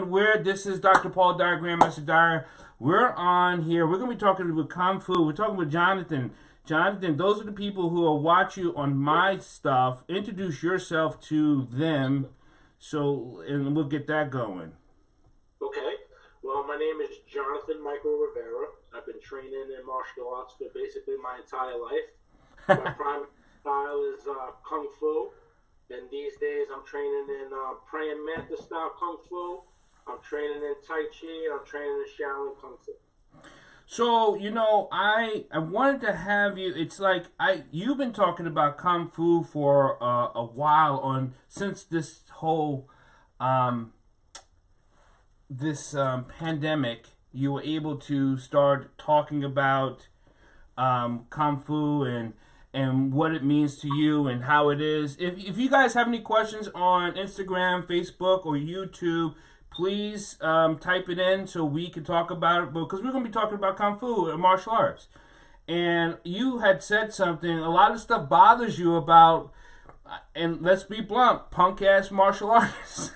everyone. This is Dr. Paul Dyer Grandmaster Dyer. We're on here. We're gonna be talking with Kung Fu. We're talking with Jonathan. Jonathan, those are the people who will watch you on my stuff. Introduce yourself to them, and we'll get that going. Okay. Well, my name is Jonathan Michael Rivera. I've been training in martial arts for basically my entire life. My primary style is Kung Fu. And these days I'm training in praying Mantis style Kung Fu. I'm training in Tai Chi. And I'm training in Shaolin Kung Fu. So, I wanted to have you. It's like you've been talking about Kung Fu for a while since this whole pandemic. You were able to start talking about Kung Fu and what it means to you and how it is. If you guys have any questions on Instagram, Facebook, or YouTube, please type it in so we can talk about it, because we're going to be talking about Kung Fu and martial arts. And you had said something, a lot of stuff bothers you about, and let's be blunt, punk-ass martial artists.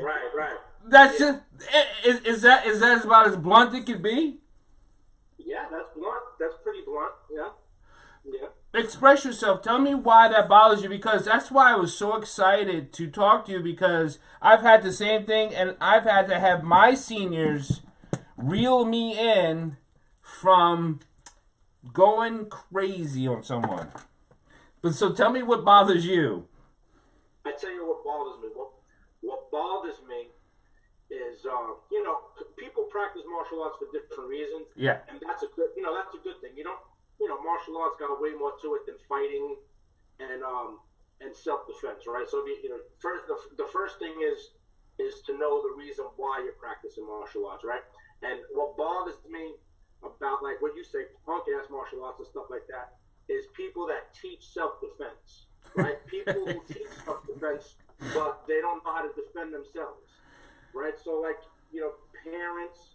Right. That's just, is that about as blunt as it can be? Yeah, that's blunt. That's pretty blunt. Yeah. Express yourself. Tell me why that bothers you, because that's why I was so excited to talk to you, because I've had the same thing, and I've had to have my seniors reel me in from going crazy on someone. But so tell me what bothers you. I tell you what bothers me. What bothers me is, people practice martial arts for different reasons. Yeah. And that's a good thing. Martial arts got way more to it than fighting and self-defense, right? So, the first thing is to know the reason why you're practicing martial arts, right? And what bothers me about, like what you say, punk-ass martial arts and stuff like that, is people that teach self-defense, right? People who teach self-defense, but they don't know how to defend themselves, right? So, parents,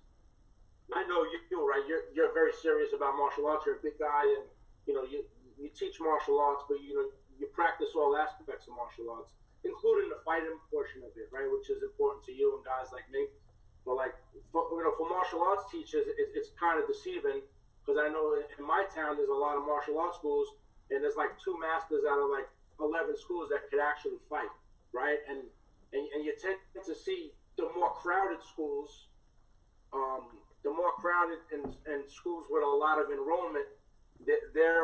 I know you, right? You're very serious about martial arts. You're a big guy, and you teach martial arts, but you practice all aspects of martial arts, including the fighting portion of it, right? Which is important to you and guys like me. But for martial arts teachers, it's kind of deceiving, because I know in my town there's a lot of martial arts schools, and there's like 2 masters out of like 11 schools that could actually fight, right? And you tend to see the more crowded schools. The more crowded and schools with a lot of enrollment, they're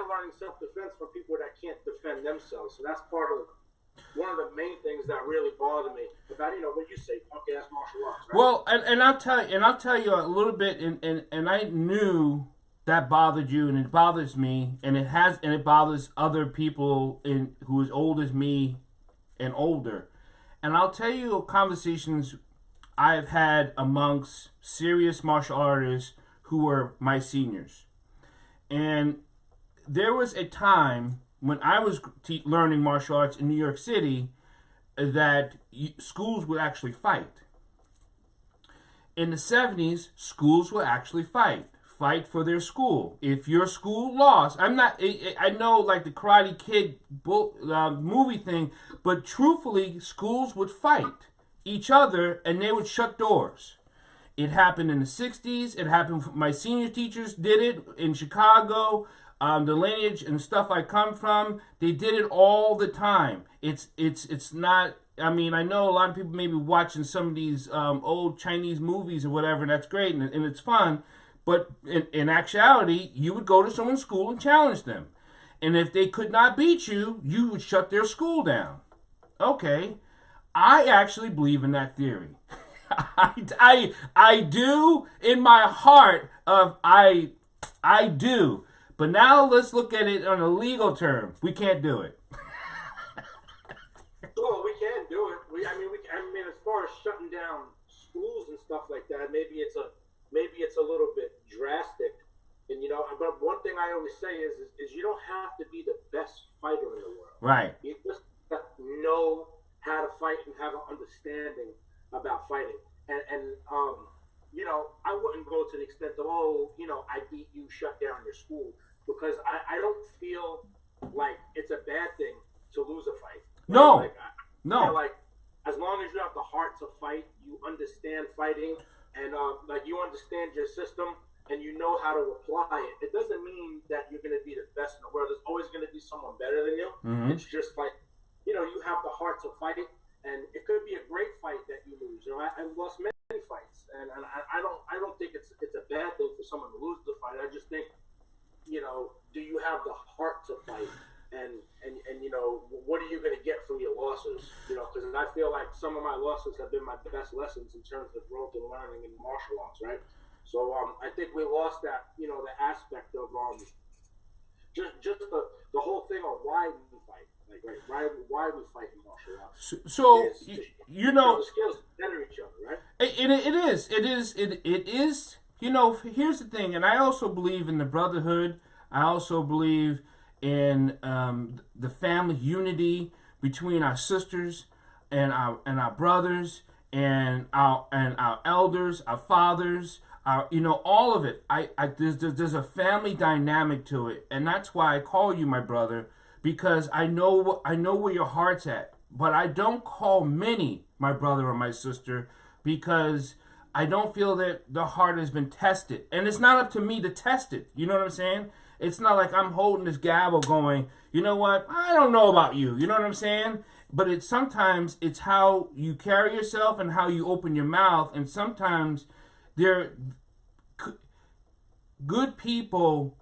learning self-defense from people that can't defend themselves. So that's one of the main things that really bother me about what you say, punk-ass martial arts. Right? Well, and I'll tell you a little bit, and I knew that bothered you, and it bothers me, and it bothers other people who is old as me and older. And I'll tell you conversations I've had amongst serious martial artists who were my seniors. And there was a time when I was learning martial arts in New York City that schools would actually fight. In the 70s, schools would actually fight for their school. If your school lost, I know like the Karate Kid movie thing, but truthfully, schools would fight each other, and they would shut doors. It happened in the 60s. It happened, my senior teachers did it in Chicago. The lineage and stuff I come from, they did it all the time. It's not, I know a lot of people may be watching some of these old Chinese movies or whatever, and that's great, and it's fun, but in actuality, you would go to someone's school and challenge them. And if they could not beat you, you would shut their school down. Okay. I actually believe in that theory. I do in my heart I do. But now let's look at it on a legal term. We can't do it. Well, we can do it. As far as shutting down schools and stuff like that, maybe it's a little bit drastic. And but one thing I always say is you don't have to be the best fighter in the world. Right. You just have to know how to fight and have an understanding about fighting. And I wouldn't go to the extent of, I beat you, shut down your school, because I don't feel like it's a bad thing to lose a fight. No. Like, No. Like, as long as you have the heart to fight, you understand fighting, and like you understand your system, and you know how to apply it. It doesn't mean that you're going to be the best in the world. There's always going to be someone better than you. Mm-hmm. It's just like, you know, you have the heart to fight, and it could be a great fight that you lose. You know, I've lost many fights, and I don't think it's a bad thing for someone to lose the fight. I just think, you know, do you have the heart to fight? And you know, what are you going to get from your losses? You know, because I feel like some of my losses have been my best lessons in terms of growth and learning in martial arts, right? So I think we lost that, you know, the aspect of just the whole thing on why we fight, like, right, why we fight in martial arts. So you know, the skills better each other, right? It is. You know, here's the thing, and I also believe in the brotherhood. I also believe in the family unity between our sisters and our brothers and our elders, our fathers, you know, all of it. There's a family dynamic to it, and that's why I call you my brother, because I know where your heart's at. But I don't call many my brother or my sister because I don't feel that the heart has been tested, and it's not up to me to test it. You know what I'm saying? It's not like I'm holding this gavel going, you know what, I don't know about you. You know what I'm saying? But sometimes it's how you carry yourself and how you open your mouth. And sometimes good people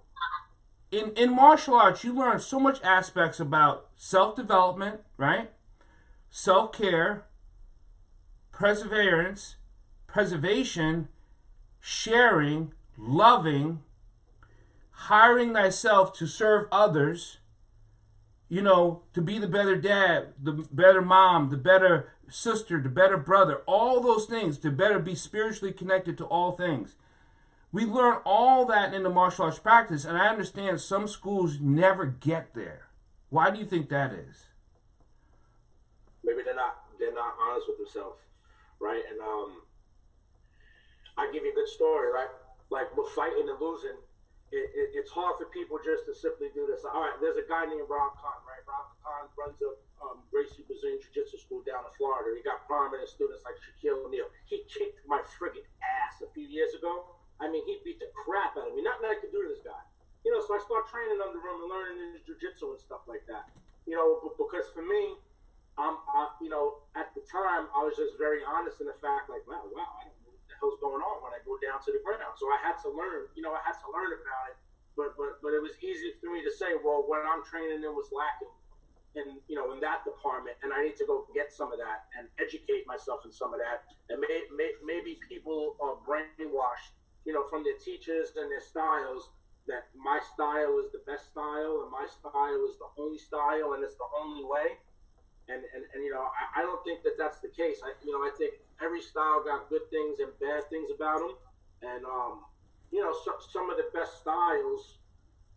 in martial arts, you learn so much aspects about self-development, right? Self-care, preservation, sharing, loving, hiring thyself to serve others, you know, to be the better dad, the better mom, the better sister, the better brother, all those things, to better be spiritually connected to all things. We learn all that in the martial arts practice, and I understand some schools never get there. Why do you think that is? Maybe they're not honest with themselves, right? And I give you a good story, right? Like, we're fighting and losing. It's hard for people just to simply do this. All right, there's a guy named Kwan, right? Kwan runs a Gracie Brazilian Jiu-Jitsu school down in Florida. He got prominent students like Shaquille O'Neal. He kicked my friggin' ass a few years ago. I mean, he beat the crap out of me. Nothing I could do to this guy. You know, so I start training under him and learning his jiu-jitsu and stuff like that. You know, because for me, you know, at the time, I was just very honest in the fact, like, wow, I don't know what the hell's going on when I go down to the ground. So I had to learn, you know, about it. But it was easy for me to say, well, what I'm training in was lacking, in, you know, in that department, and I need to go get some of that and educate myself in some of that. And maybe people are brainwashed, you know, from their teachers and their styles, that my style is the best style and my style is the only style and it's the only way. And you know, I don't think that that's the case. I think every style got good things and bad things about them. And, you know, some of the best styles,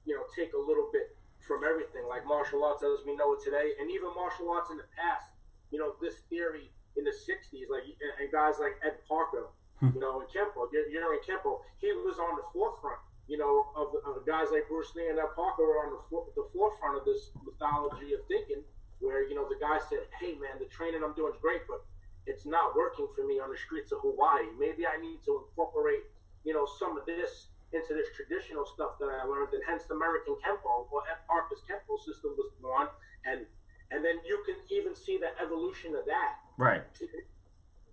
you know, take a little bit from everything, like martial arts as we know it today, and even martial arts in the past. You know, this theory in the 60s, like, and guys like Ed Parker, you know, in Kempo, you're in Kempo, he was on the forefront, you know, of guys like Bruce Lee and Ed Parker were on the forefront of this mythology of thinking, where, you know, the guy said, hey, man, the training I'm doing is great, but it's not working for me on the streets of Hawaii. Maybe I need to incorporate, you know, some of this into this traditional stuff that I learned, and hence the American Kempo, or Ed Parker's Kempo system was born, and then you can even see the evolution of that. Right.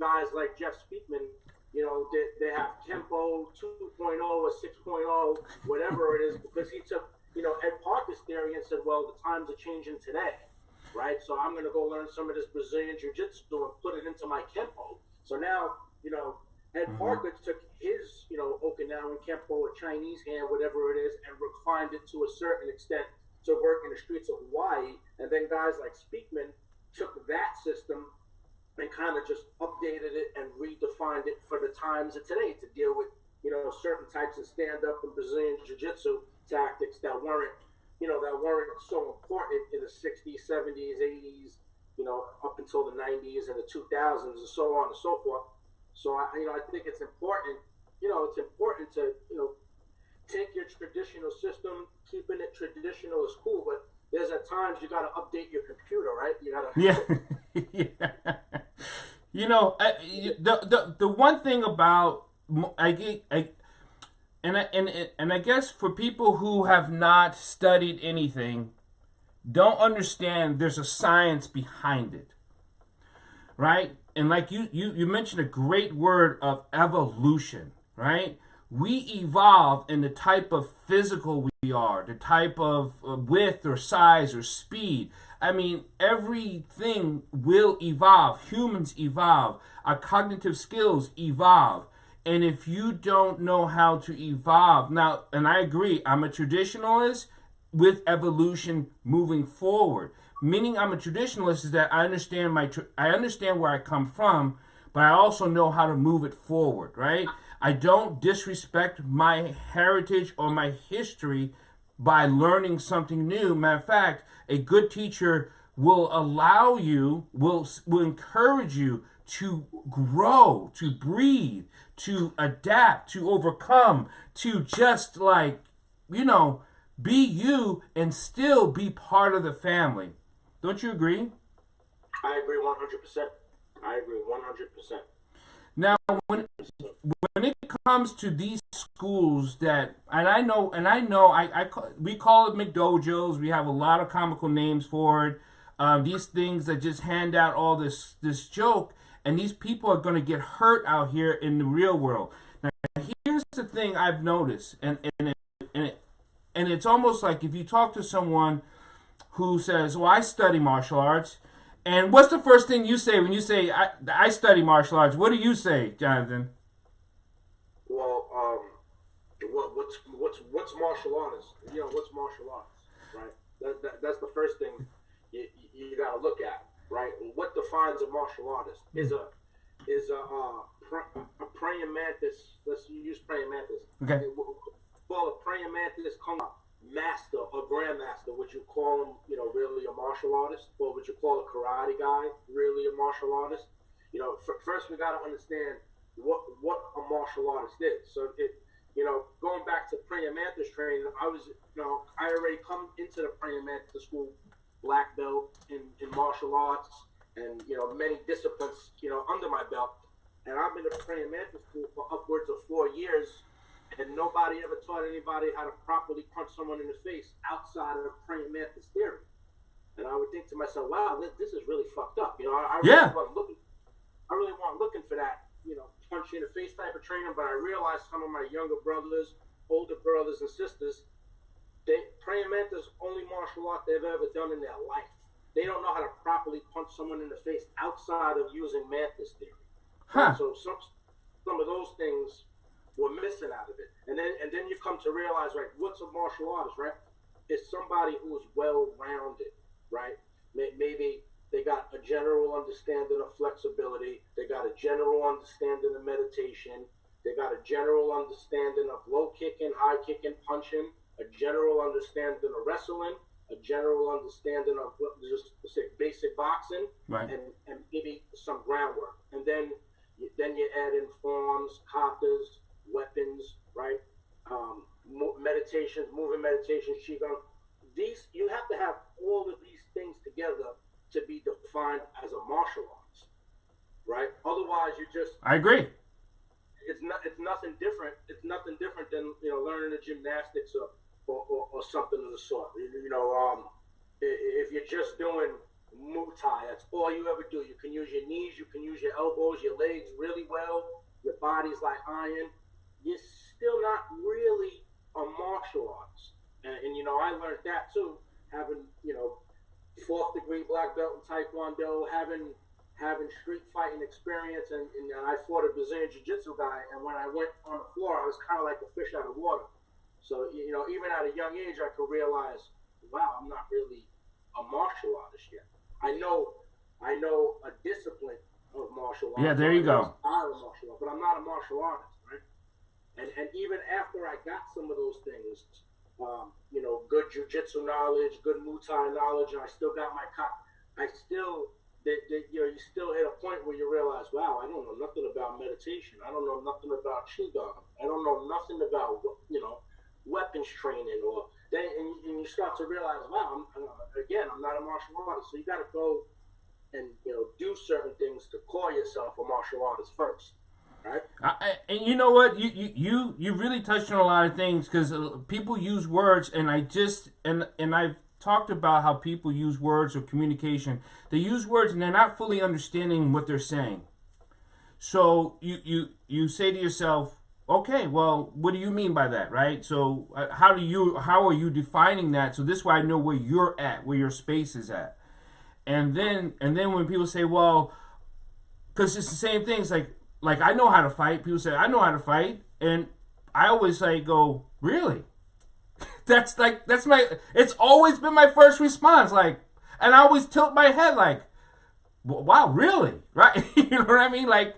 Guys like Jeff Speakman, you know, they have Kempo 2.0 or 6.0, whatever it is, because he took, you know, Ed Parker's theory and said, well, the times are changing today. Right, so I'm going to go learn some of this Brazilian Jiu-Jitsu and put it into my Kempo. So now, you know, Ed Parker took his, you know, Okinawan Kempo or Chinese hand, whatever it is, and refined it to a certain extent to work in the streets of Hawaii. And then guys like Speakman took that system and kind of just updated it and redefined it for the times of today to deal with, you know, certain types of stand-up and Brazilian Jiu-Jitsu tactics that weren't so important in the 60s, 70s, 80s, you know, up until the 90s and the 2000s and so on and so forth. So, I think it's important, you know, to, you know, take your traditional system, keeping it traditional is cool, but there's at times you got to update your computer, right? You got to, Yeah. You know, the one thing about I get and I guess for people who have not studied anything, don't understand there's a science behind it, right? And like you mentioned a great word of evolution, right? We evolve in the type of physical we are, the type of width or size or speed. I mean, everything will evolve. Humans evolve. Our cognitive skills evolve. And if you don't know how to evolve, now, and I agree, I'm a traditionalist with evolution moving forward. Meaning, I'm a traditionalist is that I understand where I come from, but I also know how to move it forward. Right? I don't disrespect my heritage or my history by learning something new. Matter of fact, a good teacher will allow you, will encourage you to grow, to breathe, to adapt, to overcome, to just like, you know, be you and still be part of the family. Don't you agree? I agree 100%. I agree 100%. Now, when it comes to these schools that, we call it McDojos. We have a lot of comical names for it. These things that just hand out all this joke, and these people are going to get hurt out here in the real world. Now, here's the thing I've noticed, and it's almost like if you talk to someone who says, "Well, I study martial arts," and what's the first thing you say when you say, "I study martial arts"? What do you say, Jonathan? Well, what's martial arts? You know, what's martial arts, right? That's the first thing you got to look at, right? What defines a martial artist? A praying mantis. Let's use praying mantis. Okay. Well, a praying mantis comes master or grandmaster. Would you call him, you know, really a martial artist, or would you call a karate guy really a martial artist? You know, first we got to understand what a martial artist is. So you know, going back to praying mantis training, I already come into the praying mantis school black belt in martial arts, and you know, many disciplines, you know, under my belt. And I've been to praying mantis school for upwards of 4 years, and nobody ever taught anybody how to properly punch someone in the face outside of praying mantis theory. And I would think to myself, wow, this is really fucked up. You know, I really wasn't looking for that, you know, punch you in the face type of training. But I realized some of my younger brothers, older brothers and sisters, praying mantis only martial art they've ever done in their life. They don't know how to properly punch someone in the face outside of using mantis theory. Huh. So some of those things were missing out of it. And then you come to realize, right, what's a martial artist, right? It's somebody who is well-rounded, right? Maybe they got a general understanding of flexibility. They got a general understanding of meditation. They got a general understanding of low kicking, high kicking, punching, a general understanding of wrestling, a general understanding of just basic boxing, right, and maybe some groundwork. And then you add in forms, katas, weapons, right? Meditations, moving meditations, qigong. You have to have all of these things together to be defined as a martial artist, right? Otherwise, I agree. It's nothing different. It's nothing different than, you know, learning the gymnastics or something of the sort. You know, if you're just doing Muay Thai, that's all you ever do. You can use your knees, you can use your elbows, your legs really well. Your body's like iron. You're still not really a martial artist. And you know, I learned that too, having, you know, 4th degree black belt in Taekwondo, having street fighting experience, and I fought a Brazilian Jiu-Jitsu guy, and when I went on the floor, I was kind of like a fish out of water. So, you know, even at a young age, I could realize, wow, I'm not really a martial artist yet. I know a discipline of martial arts. Yeah, there you go. I'm a martial art, but I'm not a martial artist, right? And even after I got some of those things, you know, good jiu-jitsu knowledge, good Muay Thai knowledge, and I still got my you know, you still hit a point where you realize, wow, I don't know nothing about meditation. I don't know nothing about qigong. I don't know nothing about, you know, weapons training, and you start to realize, wow, I'm not a martial artist. So you got to go and do certain things to call yourself a martial artist first, right? And you know what, you really touched on a lot of things, because people use words, and I've talked about how people use words or communication. They use words and they're not fully understanding what they're saying. So you say to yourself, okay, well, what do you mean by that, right? So how are you defining that? So this way I know where you're at, where your space is at. And then when people say, well, because it's the same thing. It's like I know how to fight. People say I know how to fight, and I always go, really? That's my. It's always been my first response. And I always tilt my head wow, really? Right? You know what I mean? Like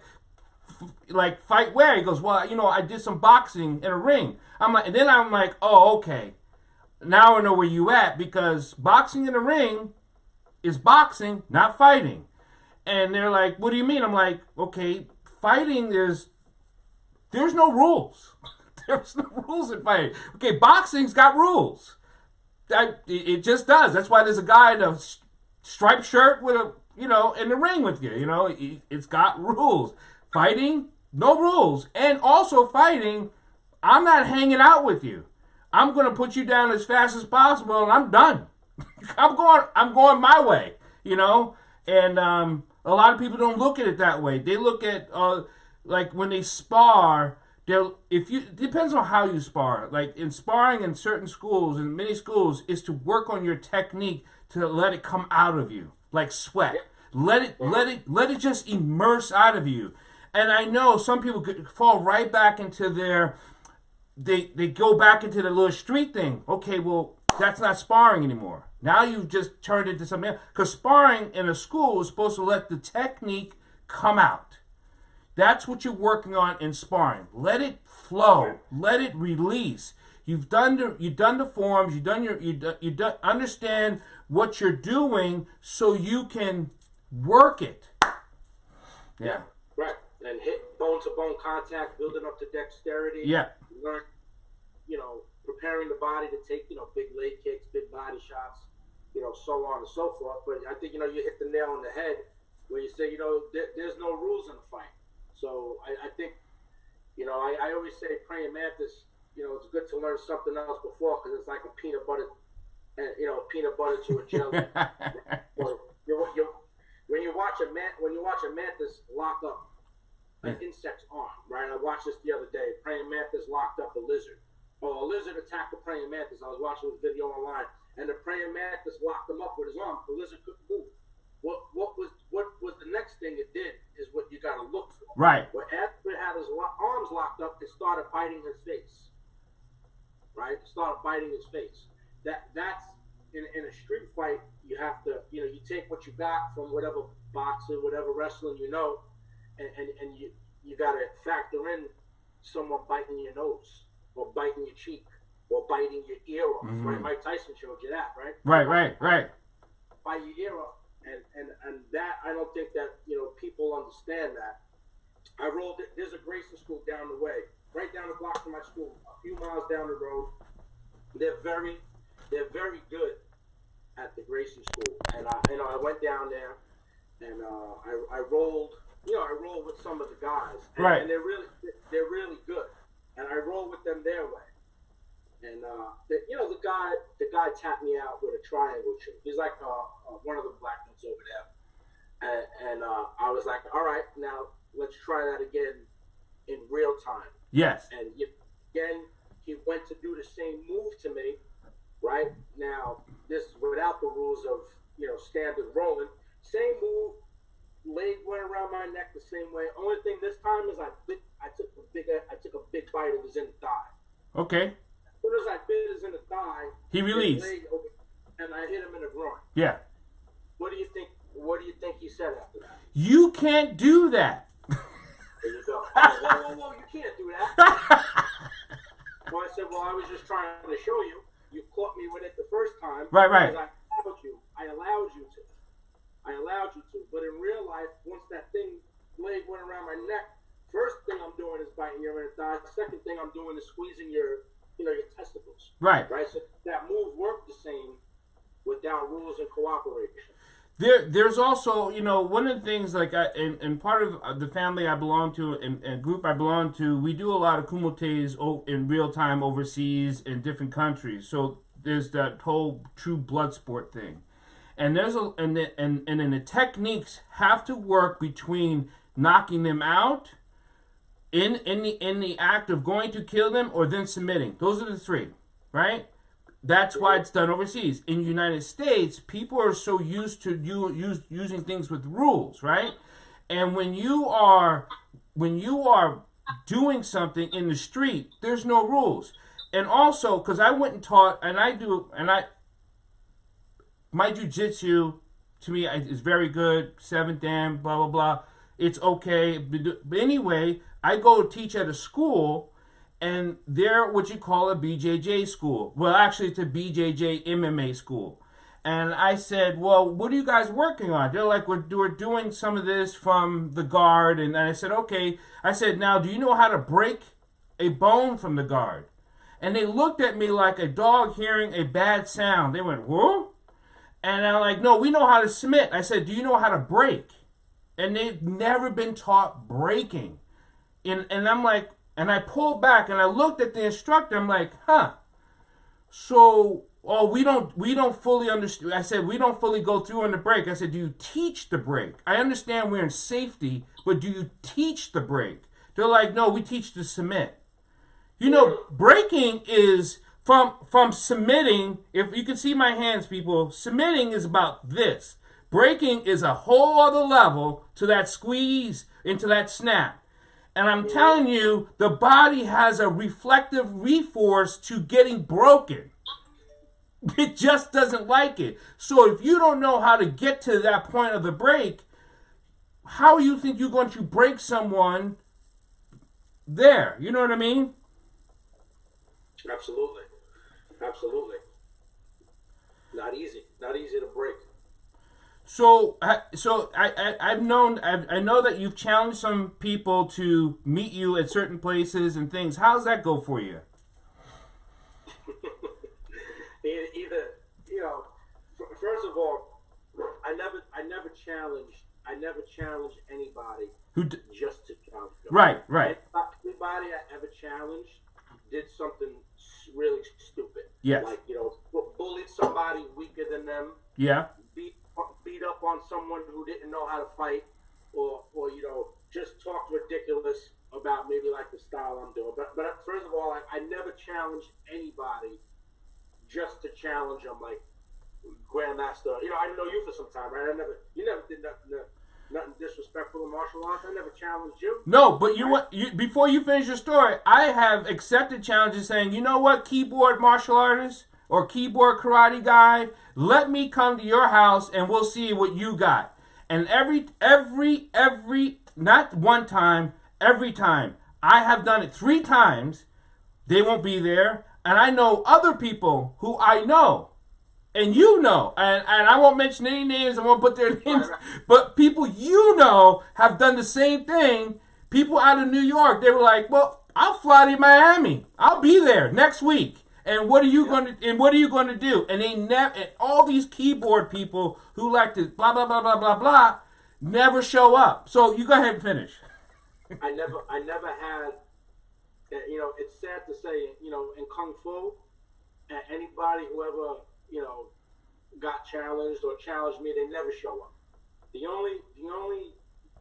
fight where? He goes, well, I did some boxing in a ring. And then I'm like, oh, okay. Now I know where you at, because boxing in a ring is boxing, not fighting. And they're like, what do you mean? I'm like, okay, fighting there's no rules. There's no rules in fighting. Okay, boxing's got rules. It just does. That's why there's a guy in a striped shirt with in the ring with you. It's got rules. Fighting, no rules. And also fighting, I'm not hanging out with you. I'm going to put you down as fast as possible, and I'm done. I'm going my way, And a lot of people don't look at it that way. They look at like when they spar. It depends on how you spar. Like in sparring in certain schools, in many schools, is to work on your technique to let it come out of you, like sweat. Let it just immerse out of you. And I know some people could fall right back into they go back into the little street thing. Okay, well, that's not sparring anymore. Now you've just turned it into something else. Because sparring in a school is supposed to let the technique come out. That's what you're working on in sparring. Let it flow. Let it release. You've done the forms. You understand what you're doing, so you can work it. Yeah. Right. And hit bone-to-bone contact, building up to dexterity. Yeah. Learn, preparing the body to take, big leg kicks, big body shots, so on and so forth. But I think, you hit the nail on the head where you say, there's no rules in a fight. So I think, I always say praying mantis, it's good to learn something else before, because it's like a peanut butter to a jelly. When you watch a mantis lock up an insect's arm, right? I watched this the other day. Praying mantis locked up a lizard. A lizard attacked the praying mantis. I was watching this video online, and the praying mantis locked him up with his arm. The lizard couldn't move. What was the next thing it did is what you got to look for. Right. Well, after it had his arms locked up, it started biting his face. Right? It started biting his face. That's in a street fight. You have to, you take what you got from whatever boxing, whatever wrestling and you got to factor in someone biting your nose or biting your cheek or biting your ear off. Mm-hmm. Right? Mike Tyson showed you that, right? Right. Bite your ear off. And that, I don't think that, people understand that. There's a Grayson school down the way, right down the block from my school, a few miles down the road. They're very good at the Grayson school. And I went down there and I rolled with some of the guys. Right. And they're really good. And I roll with them their way. And the guy tapped me out with a triangle choke. He's like one of the black ones over there, and I was like, all right, now let's try that again in real time. Yes. And again, he went to do the same move to me. Right now, this is without the rules of standard rolling. Same move, leg went around my neck the same way. Only thing this time is I took a big bite of his in the thigh. Okay. As soon as I bit his in the thigh, he released, and I hit him in the groin. Yeah. What do you think? What do you think he said after that? You can't do that. There you go. Whoa! You can't do that. Well, I said, I was just trying to show you. You caught me with it the first time. Right. Because I allowed you to. But in real life, once that blade went around my neck, first thing I'm doing is biting your inner thigh. Second thing I'm doing is squeezing your testicles. Right. So that move worked the same without rules and cooperation. there's also, one of the things, like, and part of the family I belong to and group I belong to, we do a lot of kumotes in real time overseas in different countries. So there's that whole true blood sport thing, and there's a and then the techniques have to work between knocking them out in the act of going to kill them or then submitting. Those are the three, right? That's why it's done overseas. In the United States, people are so used to using things with rules, right? And when you are doing something in the street, there's no rules. And also, because I went and taught, and my jujitsu to me is very good. Seventh Dan, blah blah blah. It's okay, but anyway, I go teach at a school, and they're what you call a BJJ school. Well, actually, it's a BJJ MMA school. And I said, well, what are you guys working on? They're like, we're doing some of this from the guard. And I said, okay. I said, now, do you know how to break a bone from the guard? And they looked at me like a dog hearing a bad sound. They went, whoa? And I'm like, no, we know how to submit. I said, do you know how to break? And they've never been taught breaking. And I'm like, and I pulled back and I looked at the instructor. I'm like, huh. So, we don't fully understand. I said, we don't fully go through on the break. I said, do you teach the break? I understand we're in safety, but do you teach the break? They're like, no, we teach to submit. Breaking is from submitting. If you can see my hands, people, submitting is about this. Breaking is a whole other level to that squeeze, into that snap. And I'm telling you, the body has a reflective reforce to getting broken. It just doesn't like it. So if you don't know how to get to that point of the break, how you think you're going to break someone there? You know what I mean? Absolutely. Absolutely. Not easy. Not easy to break. So I know that you've challenged some people to meet you at certain places and things. How's that go for you? Either, first of all, I never challenged anybody just to challenge them. Right. Anybody I ever challenged did something really stupid. Yes. Like, bullied somebody weaker than them. Yeah. Beat up on someone who didn't know how to fight, or just talk ridiculous about maybe like the style I'm doing. But first of all, I never challenged anybody just to challenge them, like Grandmaster. I know you for some time, right? You never did nothing disrespectful in martial arts. I never challenged you. No, but before you finish your story, I have accepted challenges saying, you know what, keyboard martial artist or keyboard karate guy, let me come to your house and we'll see what you got. And every not one time, every time. I have done it 3 times. They won't be there. And I know other people who I know. And and I won't mention any names, I won't put their names, but people have done the same thing. People out of New York, they were like, well, I'll fly to Miami. I'll be there next week. And what are you going to do? And and all these keyboard people who like to blah blah blah blah blah blah never show up. So you go ahead and finish. I never had. It's sad to say, in Kung Fu, anybody who ever got challenged or challenged me, they never show up. The only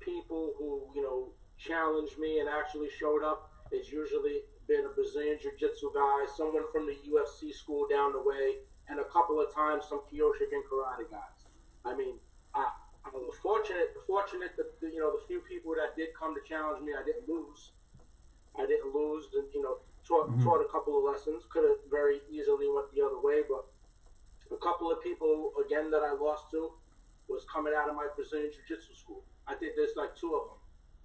people who challenged me and actually showed up is usually been a Brazilian Jiu-Jitsu guy, someone from the UFC school down the way, and a couple of times some Kyokushin karate guys. I mean, I was fortunate that the few people that did come to challenge me, I didn't lose, and taught a couple of lessons. Could have very easily went the other way, but a couple of people again that I lost to was coming out of my Brazilian Jiu-Jitsu school. I think there's like 2 of them,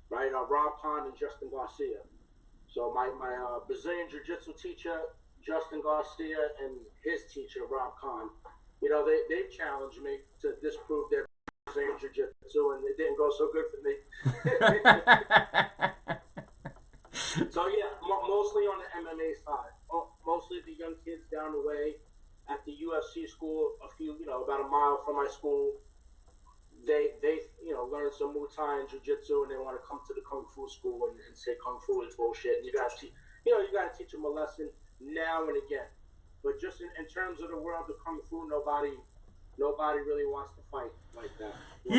right? Rob Kwan and Justin Garcia. So my Brazilian Jiu-Jitsu teacher, Justin Garcia, and his teacher, Rob Kwan, they challenged me to disprove their Brazilian Jiu-Jitsu, and it didn't go so good for me. So yeah, mostly on the MMA side. Mostly the young kids down the way at the UFC school, about a mile from my school, some Muay Thai and Jiu Jitsu, and they want to come to the Kung Fu school and say Kung Fu is bullshit. And you got to, you got to teach them a lesson now and again. But just in terms of the world of Kung Fu, nobody really wants to fight like that.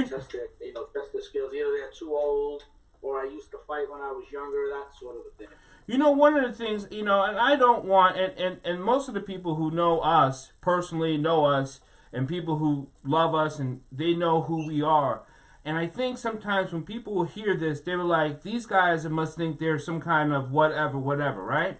Test their skills. Either they're too old, or I used to fight when I was younger. That sort of a thing. One of the things, and I don't want, and most of the people who know us, personally know us, and people who love us, and they know who we are. And I think sometimes when people will hear this, they were like, these guys must think they're some kind of whatever, right?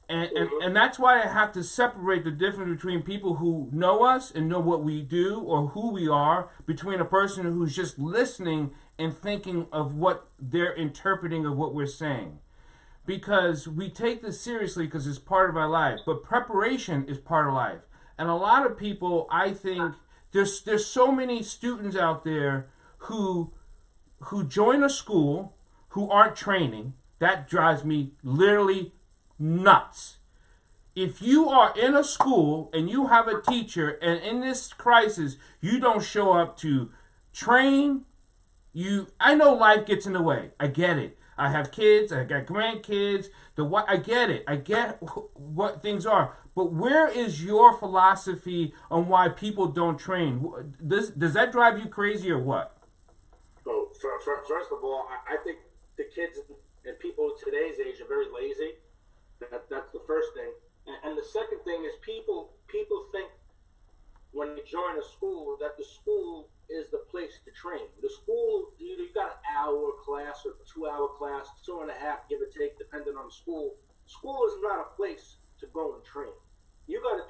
And that's why I have to separate the difference between people who know us and know what we do or who we are, between a person who's just listening and thinking of what they're interpreting of what we're saying. Because we take this seriously because it's part of our life, but preparation is part of life. And a lot of people, I think, there's so many students out there who join a school who aren't training. That drives me literally nuts. If you are in a school and you have a teacher, and in this crisis you don't show up to train, I know life gets in the way. I get it. I have kids. I got grandkids. I get it. I get what things are. But where is your philosophy on why people don't train? Does that drive you crazy or what? So, first of all, I think the kids and people today's age are very lazy. That's the first thing. And the second thing is people think when they join a school that the school is the place to train. The school, you got an hour class or 2 hour class, 2.5, give or take, depending on the school. School is not a place to go and train. You gotta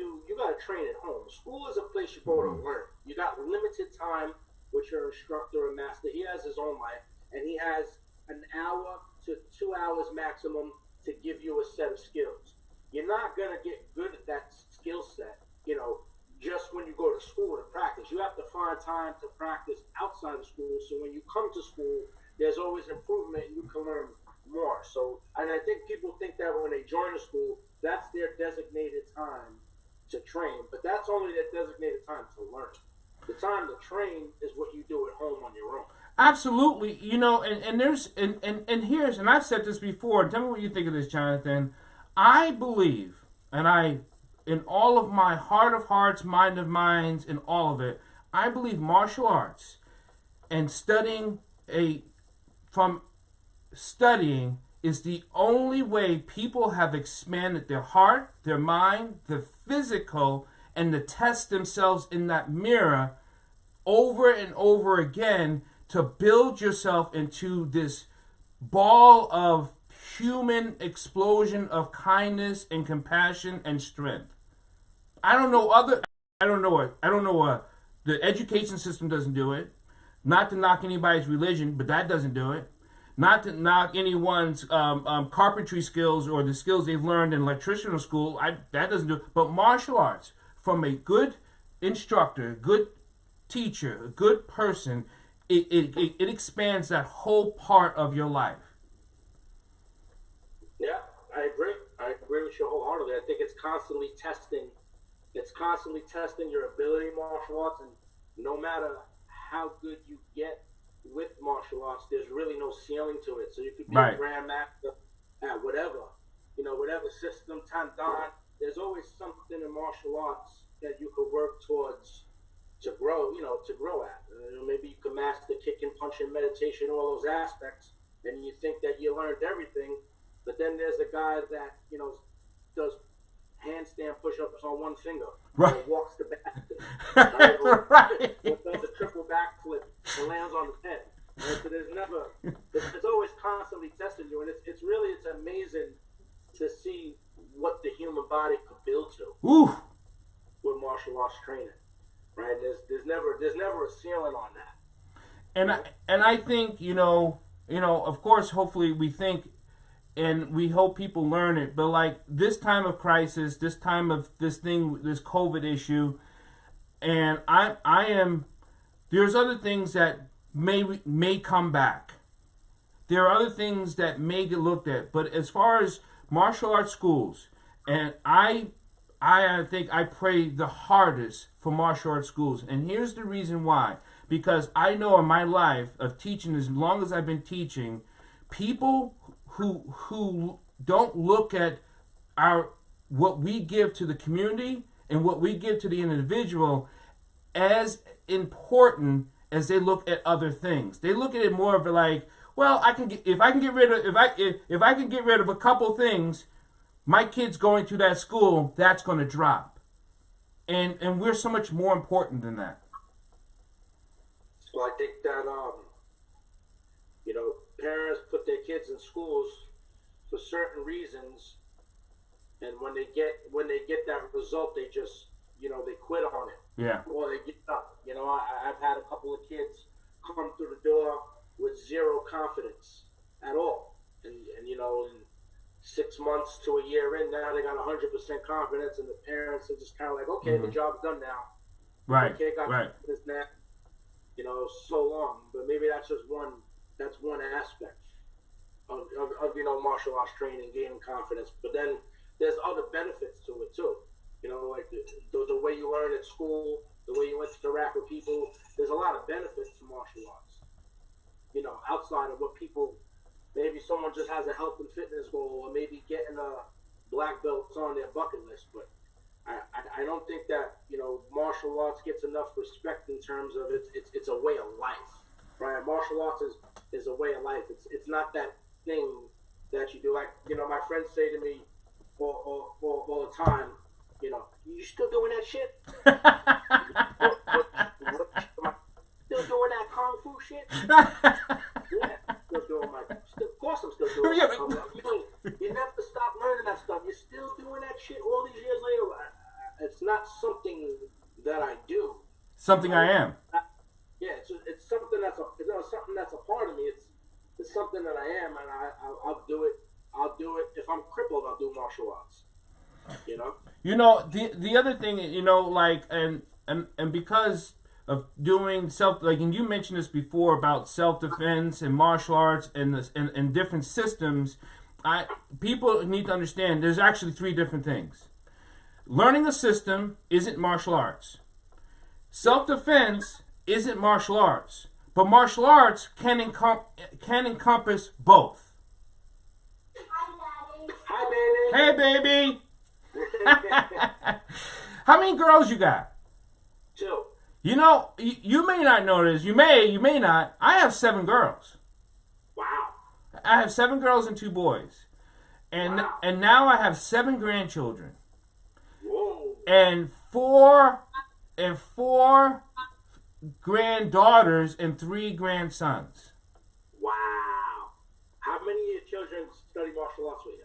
train at home. School is a place you go to learn. You got limited time with your instructor or master. He has his own life, and he has an hour to 2 hours maximum to give you a set of skills. You're not gonna get good at that skill set, just when you go to school to practice. You have to find time to practice outside of school, so when you come to school, there's always improvement and you can learn more. So, and I think people think that when they join a school, that's their designated time to train, but that's only their designated time to learn. The time to train is what you do at home on your own. Absolutely, and there's and here's, and I've said this before. Tell me what you think of this, Jonathan. I believe, in all of my heart of hearts, mind of minds, in all of it, I believe martial arts and studying is the only way people have expanded their heart, their mind, their physical, and to test themselves in that mirror over and over again to build yourself into this ball of human explosion of kindness and compassion and strength. I don't know. The education system doesn't do it. Not to knock anybody's religion, but that doesn't do it. Not to knock anyone's carpentry skills or the skills they've learned in electrician school. That doesn't do it. But martial arts, from a good instructor, a good teacher, a good person, it expands that whole part of your life. Yeah, I agree. I agree with you wholeheartedly. I think it's constantly testing. It's constantly testing your ability in martial arts, and no matter how good you get with martial arts, there's really no ceiling to it. So you could be a grandmaster at whatever system, Tandan. There's always something in martial arts that you could work towards to grow at. Maybe you can master kicking, punching, meditation, all those aspects, and you think that you learned everything. But then there's a guy that, does handstand push-ups on one finger. Right. Or walks the basket. Right? Or does a triple backflip and lands on his head. Right? So it's always constantly testing you. And it's amazing to see what the human body could build to. Ooh. With martial arts training. Right? There's never a ceiling on that. And I think, of course, hopefully we think, and we hope people learn it, but like this time of crisis, this time of this COVID issue, and there's other things that may come back. There are other things that may get looked at, but as far as martial arts schools, and I think I pray the hardest for martial arts schools, and here's the reason why. because I know in my life of teaching, as long as I've been teaching, people who don't look at our what we give to the community and what we give to the individual as important as they look at other things. They look at it more of like, well, if I can get rid of if I can get rid of a couple things, my kid's going to that school, that's going to drop. And we're so much more important than that. Well, I think that parents put their kids in schools for certain reasons, and when they get that result, they just they quit on it. Yeah. Or they get up. I've had a couple of kids come through the door with zero confidence at all, and in 6 months to a year in, now they got 100% confidence, and the parents are just kind of like, okay, the job's done now. Right. Okay, got right. this now, so long. But maybe that's just one aspect of martial arts training, gaining confidence. But then there's other benefits to it too. Like the way you learn at school, the way you interact with people. There's a lot of benefits to martial arts. Outside of what people, maybe someone just has a health and fitness goal, or maybe getting a black belt on their bucket list. But I don't think that martial arts gets enough respect in terms of it's a way of life, right? Martial arts is a way of life. It's not that thing that you do. Like my friends say to me all the time, you still doing that shit? Still doing that kung fu shit? Yeah, still doing of course I'm still doing it. You never stop learning that stuff. You're still doing that shit all these years later. It's not something that I do. Something I am. It's something that's a part of me. It's something that I am, and I'll do it. I'll do it if I'm crippled. I'll do martial arts. The other thing, like and because of doing and you mentioned this before about self-defense and martial arts and different systems, people need to understand there's actually three different things. Learning a system isn't martial arts. Self-defense isn't martial arts, but martial arts can encompass both. Hi, baby. Hey, baby. How many girls you got? 2. You may not know this. You may not. I have 7 girls. Wow. I have 7 girls and 2 boys, and wow. And now I have 7 grandchildren. Whoa. And four granddaughters and 3 grandsons. Wow. How many of your children study martial arts with you?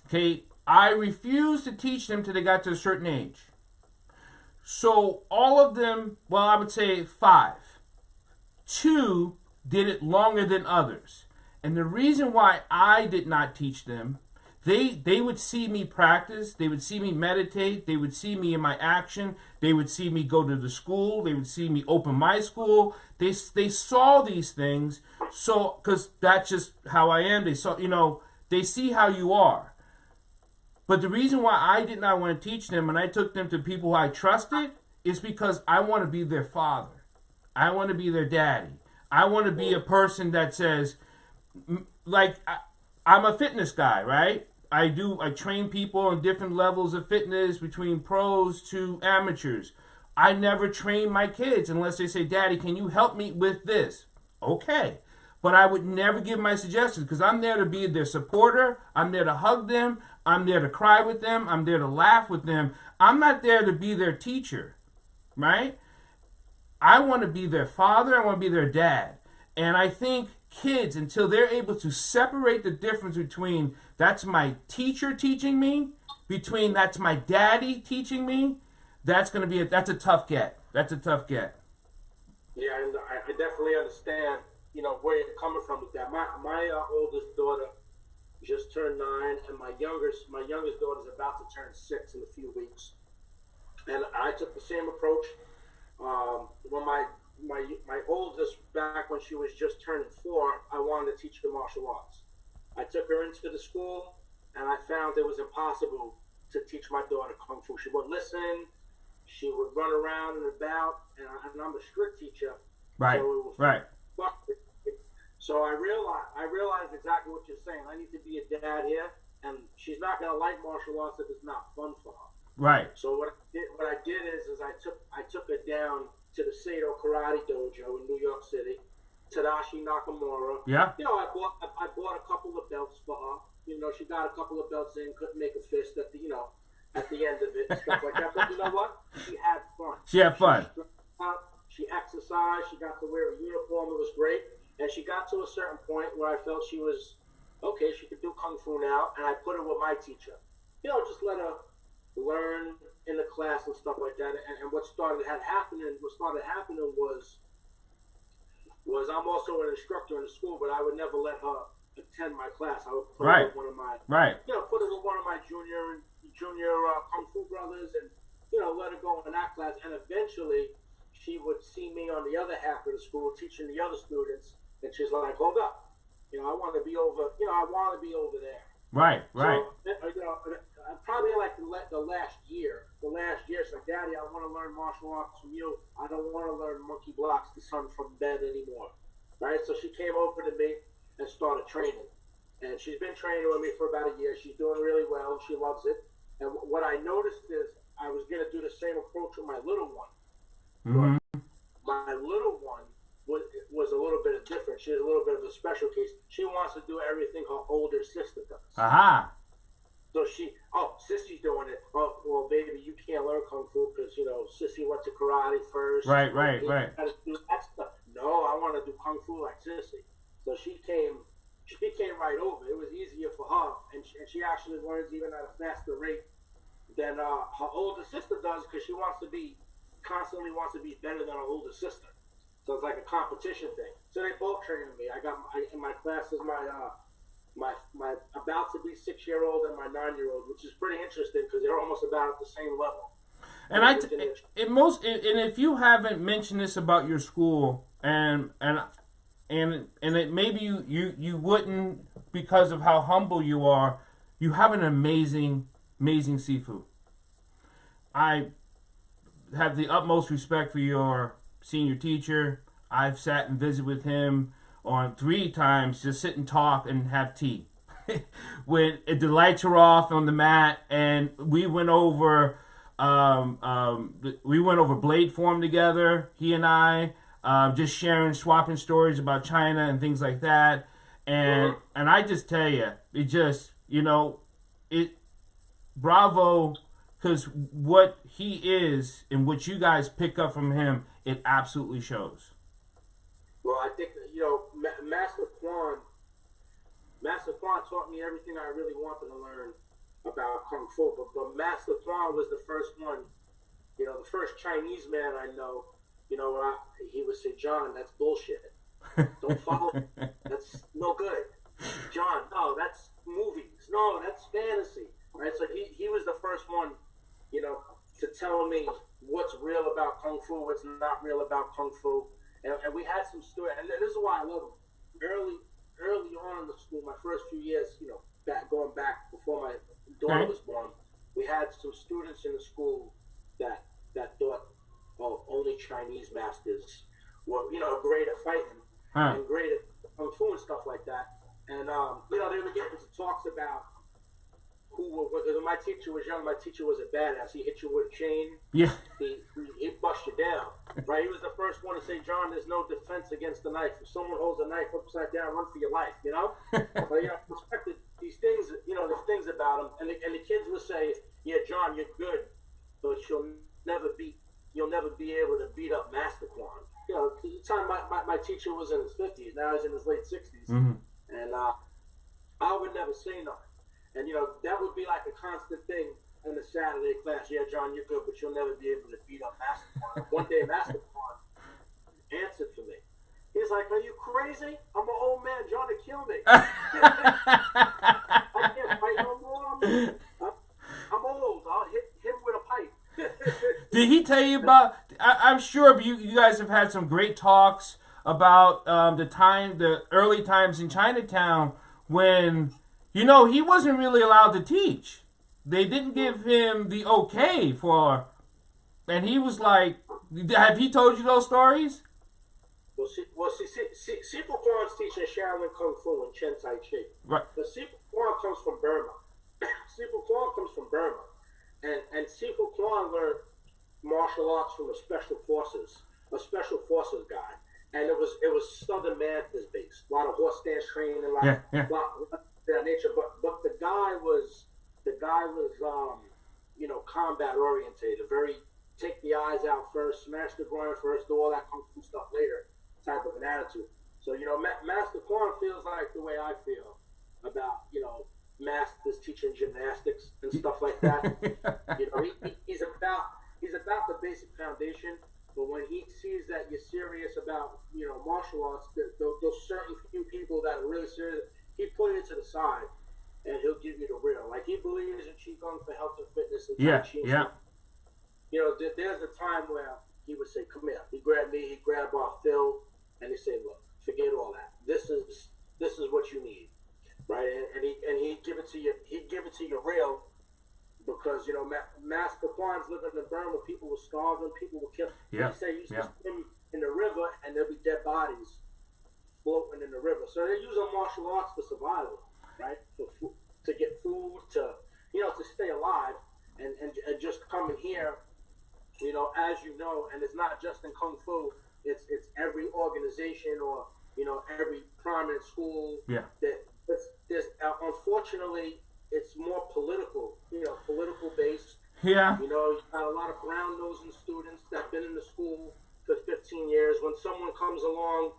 Okay, I refused to teach them till they got to a certain age. So all of them, well, I would say 5. 2 did it longer than others. And the reason why I did not teach them, they would see me practice, they would see me meditate, they would see me in my action, they would see me go to the school, they would see me open my school. They saw these things, so because that's just how I am. They saw, they see how you are. But the reason why I did not want to teach them and I took them to people who I trusted is because I want to be their father. I want to be their daddy. I want to be a person that says, like, I'm a fitness guy, right? I train people on different levels of fitness, between pros to amateurs. I never train my kids unless they say, Daddy, can you help me with this? Okay. But I would never give my suggestions because I'm there to be their supporter. I'm there to hug them. I'm there to cry with them. I'm there to laugh with them. I'm not there to be their teacher, right? I want to be their father. I want to be their dad. And I think kids, until they're able to separate the difference between that's my teacher teaching me, between that's my daddy teaching me, that's a tough get. That's a tough get. Yeah, and I definitely understand, where you're coming from with that. My oldest daughter just turned 9, and my youngest daughter is about to turn 6 in a few weeks. And I took the same approach. When my oldest, back when she was just turning 4, I wanted to teach her martial arts. I took her into the school, and I found it was impossible to teach my daughter kung fu. She wouldn't listen. She would run around and about, and I'm a strict teacher. Right. So it was Right. so I realized exactly what you're saying. I need to be a dad here, and she's not gonna like martial arts if it's not fun for her. Right. So what I did is I took her down to the Sato Karate Dojo in New York City. Tadashi Nakamura. Yeah. You know, I bought a couple of belts for her. You know, she got a couple of belts in, couldn't make a fist at the at the end of it and stuff like that. But you know what? She had fun. She had fun. She exercised. She got to wear a uniform. It was great. And she got to a certain point where I felt she was okay. She could do kung fu now, and I put her with my teacher. You know, just let her learn in the class and stuff like that. And what started happening was I'm also an instructor in the school, but I would never let her attend my class. I would put her with one of my put her with one of my junior kung fu brothers, and let her go in that class. And eventually, she would see me on the other half of the school teaching the other students, and she's like, "Hold up, I want to be over. I want to be over there." Right. Right. So, probably like the last year. She's like, "Daddy, I want to learn martial arts from you. I don't want to learn monkey blocks the sun from bed anymore." Right? So she came over to me and started training. And she's been training with me for about a year. She's doing really well. She loves it. And what I noticed is I was going to do the same approach with my little one. Mm-hmm. But my little one was a little bit different. She's a little bit of a special case. She wants to do everything her older sister does. Aha. So Sissy's doing it. Oh, well, baby, you can't learn kung fu because Sissy went to karate first. Right. Gotta do that stuff. No, I want to do kung fu like Sissy. So she came right over. It was easier for her, and she actually learns even at a faster rate than her older sister does because she constantly wants to be better than her older sister. So it's like a competition thing. So they both train me. I got in my class is my about to be 6-year-old and my 9-year-old, which is pretty interesting because they're almost about at the same level. And if you haven't mentioned this about your school, and it maybe you wouldn't because of how humble you are, you have an amazing seafood. I have the utmost respect for your senior teacher. I've sat and visited with him on 3 times, just sit and talk and have tea. When the lights are off on the mat, and we went over blade form together. He and I, just swapping stories about China and things like that. And I just tell you, it just bravo, because what he is and what you guys pick up from him, it absolutely shows. Well, I think Master Kwan taught me everything I really wanted to learn about Kung Fu. But Master Kwan was the first one, the first Chinese man I know. He would say, "John, that's bullshit. Don't follow it. That's no good. John, no, that's movies. No, that's fantasy." Right? So he was the first one, to tell me what's real about Kung Fu, what's not real about Kung Fu. And we had some stories, and this is why I love him. Early on in the school, my first few years, going back before my daughter was born, we had some students in the school that thought, only Chinese masters were, great at fighting and great at Kung Fu and stuff like that. And, they were getting into talks about when my teacher was young, my teacher was a badass. He hit you with a chain. Yeah. He'd bust you down. Right? He was the first one to say, "John, there's no defense against the knife. If someone holds a knife upside down, run for your life," But, respected these things, there's things about him. And the kids would say, "Yeah, John, you're good, but you'll never be able to beat up Master Kwan." At the time my teacher was in his 50s. Now he's in his late 60s. Mm-hmm. And I would never say nothing. And, that would be like a constant thing in the Saturday class. "Yeah, John, you're good, but you'll never be able to beat up Master Kwan." One day, Master Kwan answered for me. He's like, "Are you crazy? I'm an old man. John to kill me. I can't fight no more. I'm old. I'll hit him with a pipe." Did he tell you about... I'm sure you guys have had some great talks about the early times in Chinatown when... he wasn't really allowed to teach. They didn't give him the okay for... And he was like... Have he told you those stories? Sifu Kwan's teaching Shaolin Kung Fu and Chen Tai Chi. Right. But Sifu Kwan comes from Burma. Sifu Kwan comes from Burma. And Sifu Kwan learned martial arts from a special forces guy. And it was Southern Mantis based. A lot of horse stance training, a lot of that nature. But the guy was combat orientated, very take the eyes out first, smash the groin first, do all that kung fu stuff later type of an attitude. So, Master Kwan feels like the way I feel about, masters teaching gymnastics and stuff like that. He's about the basic foundation, but when he sees that you're serious about, martial arts, those certain few people that are really serious, he put it to the side and he'll give you the real. Like, he believes in Qigong for health and fitness and Tai Chi. There's a time where he would say, "Come here." He'd grab me, he'd grab Phil, and he'd say, "Look, forget all that. This is what you need." Right? And he'd give it to you. He'd give it to you real, because Master Kwan's living in Burma. People were starving. People were killed. Yeah. He said he used to swim in the river, and there'd be dead bodies floating in the river. So they're using martial arts for survival, right? To get food, to stay alive, and just coming here, as and it's not just in Kung Fu. It's every organization or every prominent school. Yeah. There's unfortunately it's more political based. Yeah. You've got a lot of brown-nosing students that've been in the school for 15 years. When someone comes along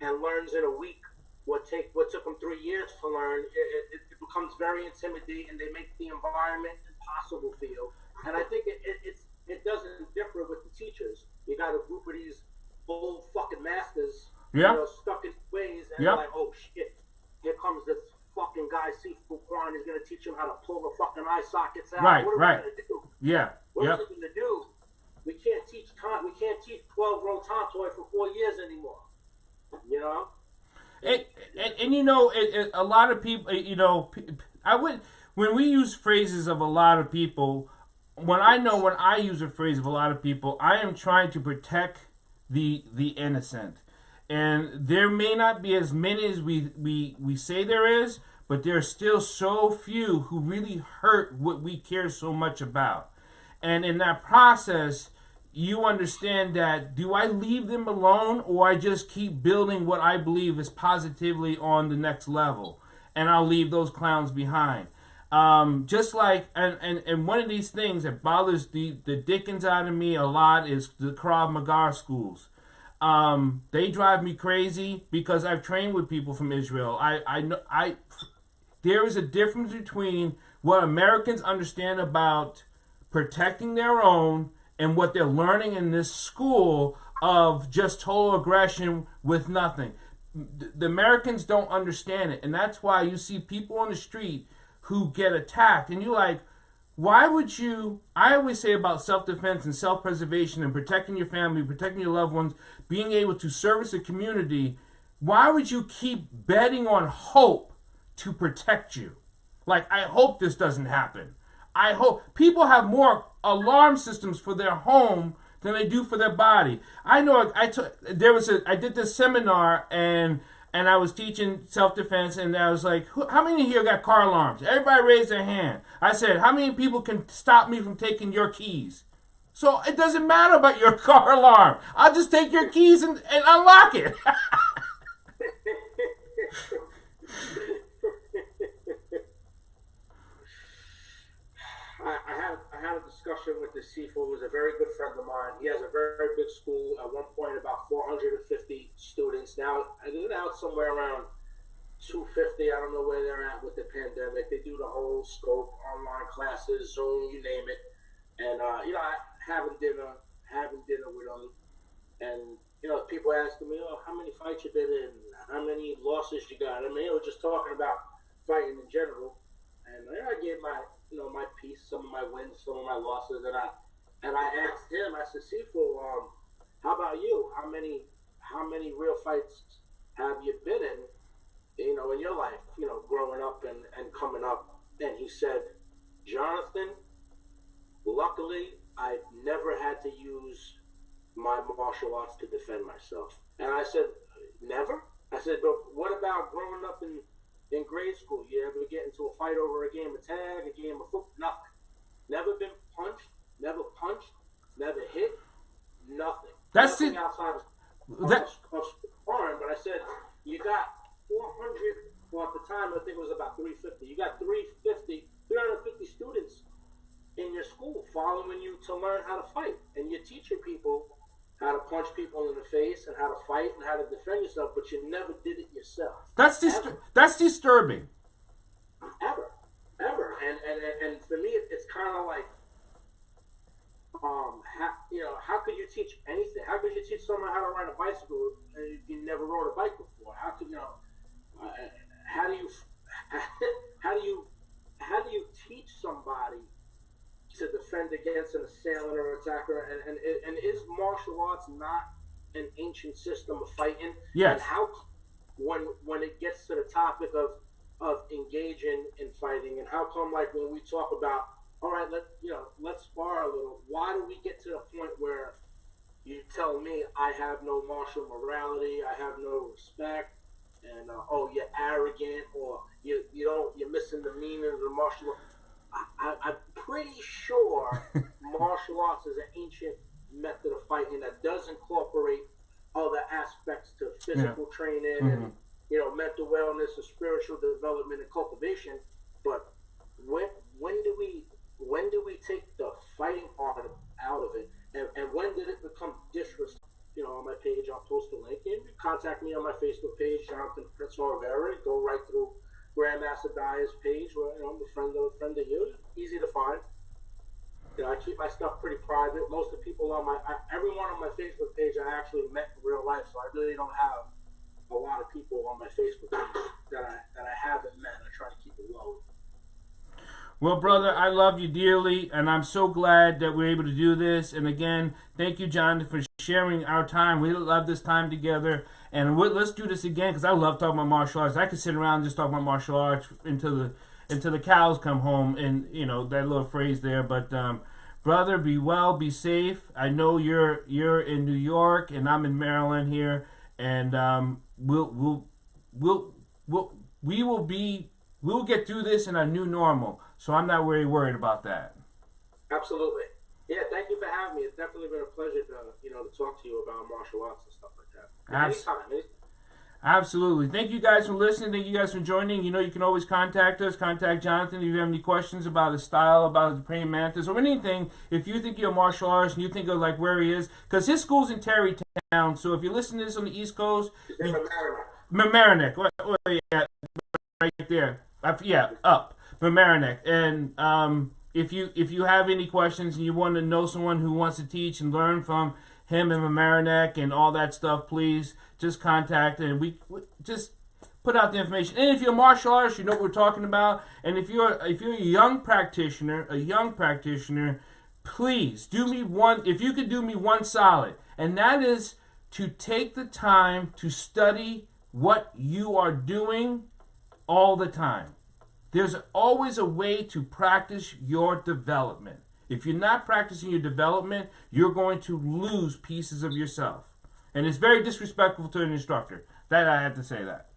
and learns in a week what took them 3 years to learn, it becomes very intimidating. They make the environment impossible for you. And I think it doesn't differ with the teachers. You got a group of these old fucking masters, stuck in ways, and they're like, "Oh shit, here comes this fucking guy, Sifu Kwan. He's gonna teach him how to pull the fucking eye sockets out. What are we gonna do? What are we gonna do? We can't teach 12-row Tontoy for 4 years anymore. A lot of people, when we use phrases of a lot of people, when I use a phrase of a lot of people, I am trying to protect the innocent. And there may not be as many as we say there is, but there are still so few who really hurt what we care so much about. And in that process, you understand that, do I leave them alone, or I just keep building what I believe is positively on the next level, and I'll leave those clowns behind. Just like, and one of these things that bothers the dickens out of me a lot is the Krav Maga schools. They drive me crazy because I've trained with people from Israel. There is a difference between what Americans understand about protecting their own and what they're learning in this school of just total aggression with nothing. The Americans don't understand it, and that's why you see people on the street who get attacked, and you're like, why would you? I always say about self-defense and self-preservation and protecting your family, protecting your loved ones, being able to service the community. Why would you keep betting on hope to protect you? Like, I hope this doesn't happen. I hope people have more alarm systems for their home than they do for their body. I know I did this seminar and I was teaching self-defense, and I was like, how many here got car alarms? Everybody raised their hand. I said, how many people can stop me from taking your keys? So it doesn't matter about your car alarm. I'll just take your keys and unlock it. I had a discussion with the Sifu, who's a very good friend of mine. He has a very, very big school. At one point, about 450 students. Now, they're out somewhere around 250. I don't know where they're at with the pandemic. They do the whole scope, online classes, Zoom, you name it. And having dinner with them. And people asking me, "Oh, how many fights you been in? How many losses you got?" I mean, just talking about fighting in general. And I gave my piece, some of my wins, some of my losses, and I asked him. I said, "Sifu, how about you? How many real fights have you been in? In your life, growing up and coming up?" And he said, "Jonathan, luckily, I've never had to use my martial arts to defend myself. And I said, never? I said, but what about growing up in grade school? You ever get into a fight over a game of tag, a game of football? Nothing. Never been punched, never hit, nothing. That's nothing it. outside That of sparring. But I said, you got 400, well, at the time, I think it was about 350. You got 350 students in your school following you to learn how to fight. And you're teaching people how to punch people in the face and how to fight and how to defend yourself, but you never did it yourself. that's disturbing. Ever. And for me, it's kind of like, how could you teach anything? How could you teach someone how to ride a bicycle if you never rode a bike before? How could how do you how do you teach somebody to defend against an assailant or attacker? And is martial arts not an ancient system of fighting? Yes. And how when it gets to the topic of engaging in fighting, and how come, like, when we talk about, all right, let's spar a little, why do we get to the point where you tell me I have no martial morality, I have no respect, and oh, you're arrogant, or you're missing the meaning of the martial art? I'm pretty sure martial arts is an ancient method of fighting that does incorporate other aspects to physical training and mental wellness and spiritual development and cultivation. But when do we take the fighting art out of it? And when did it become disrespect? On my page, I'll post a link. And contact me on my Facebook page, Jonathan Prince Rivera. Go right through Grandmaster Dyer's page, where I'm a friend of you. Easy to find. I keep my stuff pretty private. Most of the people on everyone on my Facebook page I actually met in real life, so I really don't have a lot of people on my Facebook page that I haven't met. I try to keep it low. Well, brother, I love you dearly, and I'm so glad that we're able to do this. And again, thank you, Jonathan, for sharing our time. We love this time together, and let's do this again, because I love talking about martial arts. I could sit around and just talk about martial arts until the cows come home, and that little phrase there. But brother, be well, be safe. I know you're in New York, and I'm in Maryland here, and we'll get through this in our new normal. So I'm not very worried about that. Absolutely. Yeah, thank you for having me. It's definitely been a pleasure to talk to you about martial arts and stuff like that. Anytime. Absolutely. Thank you guys for listening. Thank you guys for joining. You can always contact us. Contact Jonathan if you have any questions about his style, about the praying mantis, or anything. If you think you're a martial artist and you think of like where he is, because his school's in Terrytown. So if you listen to this on the East Coast, Mamaroneck. Yeah, right there. Up Mamaroneck. And if you have any questions and you want to know someone who wants to teach and learn from him and Mamaroneck and all that stuff, please just contact, and we just put out the information. And if you're a martial artist, you know what we're talking about. And if you're a young practitioner, please do me one. If you could do me one solid, and that is to take the time to study what you are doing all the time. There's always a way to practice your development. If you're not practicing your development, you're going to lose pieces of yourself. And it's very disrespectful to an instructor. That I have to say that.